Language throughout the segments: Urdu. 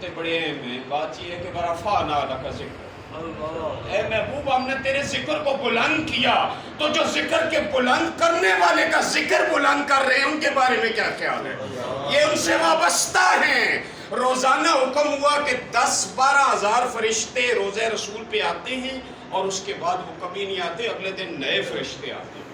ہوتے بڑے ہیں، بات یہ ہے کہ برفعنا لک ذکر، اے محبوب ہم نے تیرے ذکر کو بلند کیا، تو جو ذکر کے بلند کرنے والے کا ذکر بلند کر رہے ہیں ان کے بارے میں کیا خیال ہے؟ یہ ان سے وابستہ ہیں۔ روزانہ حکم ہوا کہ 10-12 ہزار فرشتے روزہ رسول پہ آتے ہیں اور اس کے بعد وہ کبھی نہیں آتے، اگلے دن نئے فرشتے آتے ہیں۔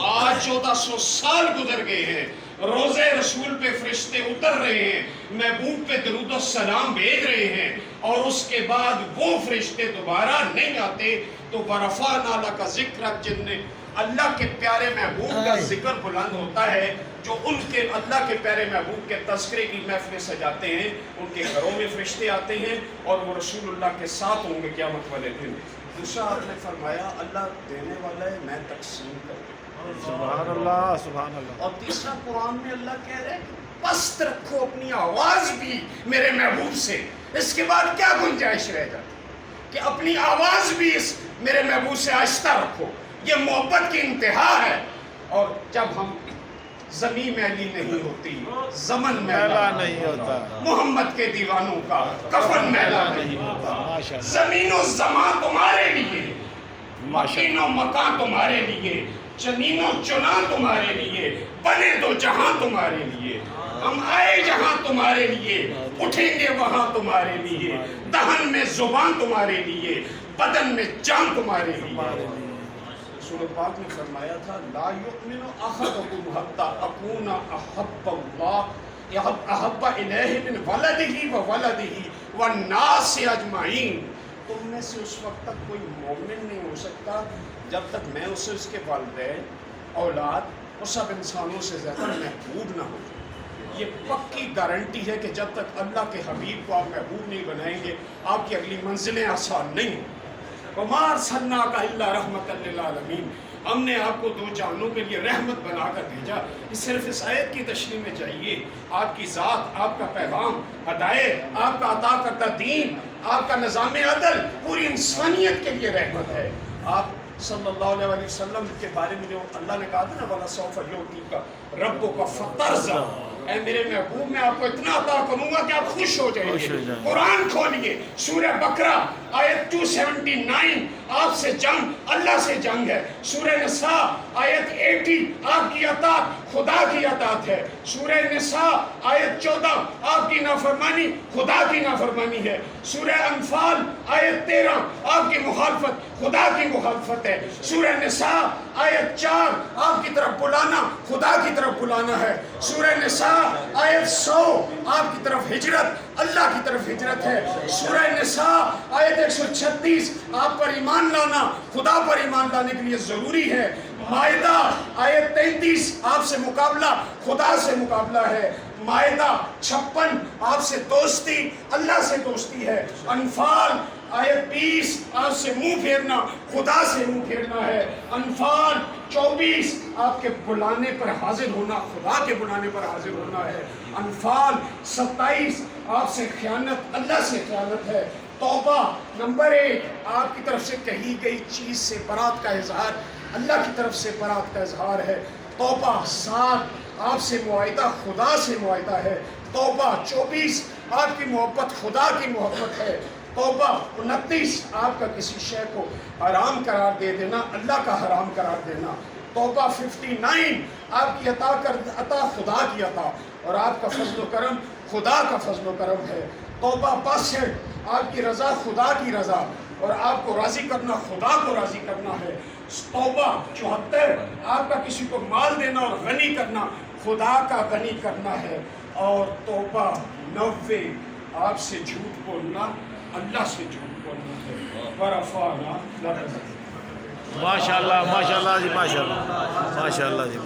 آج 1400 سال گزر گئے ہیں، روزہ رسول پہ فرشتے اتر رہے ہیں، محبوب پہ درود و سلام بھیج رہے ہیں، اور اس کے بعد وہ فرشتے دوبارہ نہیں آتے۔ تو برفعنا لک ذکرک، جن نے اللہ کے پیارے محبوب کا ذکر بلند ہوتا ہے، جو ان کے اللہ کے پیارے محبوب کے تذکرے کی محفلیں سجاتے ہیں، ان کے گھروں میں فرشتے آتے ہیں اور وہ رسول اللہ کے ساتھ ہوں گے قیامت والے دن۔ دوسرا آپ نے فرمایا اللہ دینے والا ہے، میں تقسیم کروں۔ سبحان اللہ، سبحان اللہ۔ اور تیسرا قرآن میں اللہ کہہ رہے ہیں کہ پست رکھو اپنی آواز بھی میرے محبوب سے۔ اس کے بعد کیا گنجائش رہ جاتی کہ اپنی آواز بھی اس میرے محبوب سے آہستہ رکھو، یہ محبت کی انتہا ہے۔ اور جب ہم زمین میلی نہیں ہوتی، زمن میلا نہیں ہوتا، محمد کے دیوانوں کا کفن میلا نہیں ہوتا۔ زمین و زمان تمہارے لیے، مکین و مکان تمہارے لیے، چنین و چنان تمہارے لیے، بنے دو جہاں تمہارے لیے، ہم آئے جہاں تمہارے لیے، اٹھیں گے وہاں تمہارے لیے، دہن میں زبان تمہارے لیے، بدن میں جان تمہارے لیے۔ رسول پاک نے فرمایا تھا لا یؤمن احدکم حتی اکون احب اللہ احب الیہ من ولدہ وولدہ والناس اجمعین۔ تم میں سے اس وقت تک کوئی مومن نہیں ہو سکتا جب تک میں اسے اس کے والدین، اولاد اور سب انسانوں سے زیادہ محبوب نہ ہو۔ یہ پکی گارنٹی ہے کہ جب تک اللہ کے حبیب کو آپ محبوب نہیں بنائیں گے، آپ کی اگلی منزلیں آسان نہیں ہوں۔ وَمَا أَرْسَلْنَاكَ إِلَّا رَحْمَةً لِّلْعَالَمِينَ، ہم نے آپ کو دو جہانوں کے لیے رحمت بنا کر بھیجا۔ صرف اس آیت کی تشریح میں چاہیے آپ کی ذات، آپ کا پیغام، ہدایت، آپ کا عطا کردہ دین، آپ کا نظام عدل پوری انسانیت کے لیے رحمت ہے۔ آپ صلی اللہ علیہ وسلم کے بارے میں جو اللہ نے کہا تھا نا وَلَسَوْفَ يُعْطِيكَ رَبُّكَ فَتَرْضَىٰ، اے میرے محبوب میں آپ کو اتنا عطا کروں گا کہ آپ خوش ہو جائیں گے۔ قرآن کھولیے، سورہ بقرہ آیت 279، آپ سے جنگ اللہ سے جنگ ہے۔ سورہ نساء آیت 80، آپ کی اطاعت خدا کی اطاعت ہے۔ سورہ نساء آیت 14، آپ کی نافرمانی خدا کی نافرمانی ہے۔ سورہ انفال آیت 13، آپ کی مخالفت خدا کی مخالفت ہے۔ سورہ نساء آیت 4، آپ کی طرف بلانا خدا کی طرف بلانا ہے۔ سورہ نساء آیت 100، آپ کی طرف ہجرت اللہ کی طرف ہجرت ہے۔ سورہ نساء آیت 136، آپ پر ایمان لانا خدا پر ایمان لانے کے لیے ضروری ہے۔ مائدہ آیت 33، آپ سے مقابلہ خدا سے مقابلہ ہے۔ مائدہ 56، آپ سے دوستی اللہ سے دوستی ہے۔ انفال آیت 20، آپ سے منہ پھیرنا خدا سے منہ پھیرنا ہے۔ انفال 24، آپ کے بلانے پر حاضر ہونا خدا کے بلانے پر حاضر ہونا ہے۔ انفال 27، آپ سے خیانت اللہ سے خیانت ہے۔ توبہ نمبر 1، آپ کی طرف سے کہی گئی چیز سے برات کا اظہار اللہ کی طرف سے برات کا اظہار ہے۔ توبہ 7، آپ سے معاہدہ خدا سے معاہدہ ہے۔ توبہ 24، آپ کی محبت خدا کی محبت ہے۔ توبہ 29، آپ کا کسی شے کو حرام قرار دے دینا اللہ کا حرام قرار دینا۔ توبہ 59، آپ کی عطا خدا کی عطا اور آپ کا فضل و کرم خدا کا فضل و کرم ہے۔ توبہ 62، آپ کی رضا خدا کی رضا اور آپ کو راضی کرنا خدا کو راضی کرنا ہے۔ توبہ 74، آپ کا کسی کو مال دینا اور غنی کرنا خدا کا غنی کرنا ہے۔ اور توبہ 90، آپ سے جھوٹ بولنا اللہ سے جھوٹ بولنا ہے۔ ورفعنا لک ذکرک۔ ماشاءاللہ، ماشاءاللہ جی، ماشاءاللہ، ماشاءاللہ جی۔